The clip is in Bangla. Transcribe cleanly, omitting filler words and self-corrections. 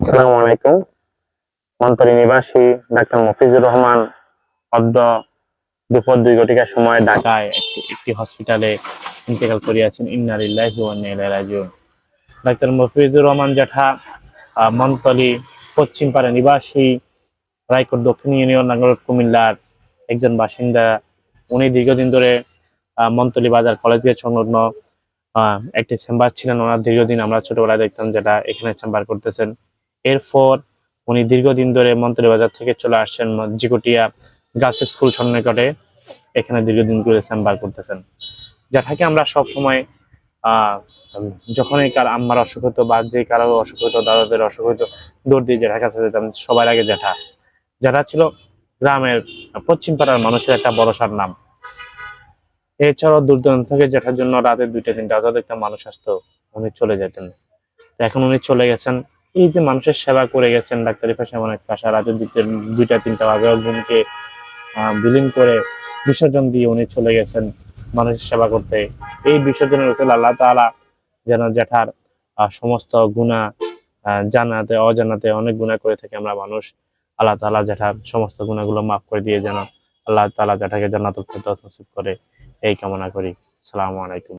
আসসালামু আলাইকুম। মন্থলী নিবাসী ডাক্তার মফিজুর রহমান অদ্য দুপুর 2 ঘটিকার সময় ঢাকায় একটি হসপিটালে ইন্তেকাল করিয়াছেন। ইন্না লিল্লাহি ওয়া ইন্না ইলাইহি রাজিউন। ডাক্তার মফিজুর রহমান জ্যাঠা মন্থলী পশ্চিম পাড়া নিবাসী, রায়পুর দক্ষিণ ইউনিয়ন, নাঙ্গলকোট, কুমিল্লার একজন বাসিন্দা। উনি দীর্ঘদিন ধরে মন্থলী বাজার কলেজ গেট সংলগ্ন একটি চেম্বার ছিলেন। ওনার দীর্ঘদিন আমরা ছোটবেলায় দেখতাম যেটা এখানে চেম্বার করতেছেন। এরপর উনি দীর্ঘদিন ধরে মন্থলী বাজার থেকে চলে আসছেন জিকোটিয়া গার্লস স্কুল সন্নিকটে, এখানে দীর্ঘদিন ধরে চেম্বার করতেছেন। যেটাকে আমরা সব সময় আহ যখনই কার আম্মার অসুখ হতো বা যে কারো অসুখ হতো, দাদাদের অসুখ হতো, দৌড় দিয়ে জেঠার কাছে যেতাম। সবার আগে জেঠা জেঠা ছিল গ্রামের পশ্চিম পাড়ার মানুষের একটা ভরসার নাম। এছাড়াও দূর দূরান্ত থেকে জেঠার জন্য রাতে 2টা 3টা বাজে দেখতাম মানুষ আসতো, উনি চলে যেতেন। এখন উনি চলে গেছেন। এই যে মানুষের সেবা করে গেছেন, ডাক্তারি পেশা অনেক পেশা, রাতে 2টা 3টা বাজে ঘুমকে বিলীন করে বিসর্জন দিয়ে উনি চলে গেছেন মানুষের সেবা করতে। এই বিসর্জনের উচিত আল্লাহ তাআলা যেন জেঠার সমস্ত গুনাহ, জানাতে অজানাতে অনেক গুনাহ করে থাকি আমরা মানুষ, আল্লাহ তাআলা জেঠার সমস্ত গুনাহগুলো মাফ করে দিয়ে যেন আল্লাহ তাআলা জেঠাকে জান্নাতুল ফেরদৌস নসিব করে, এই কামনা করি। আসসালামু আলাইকুম।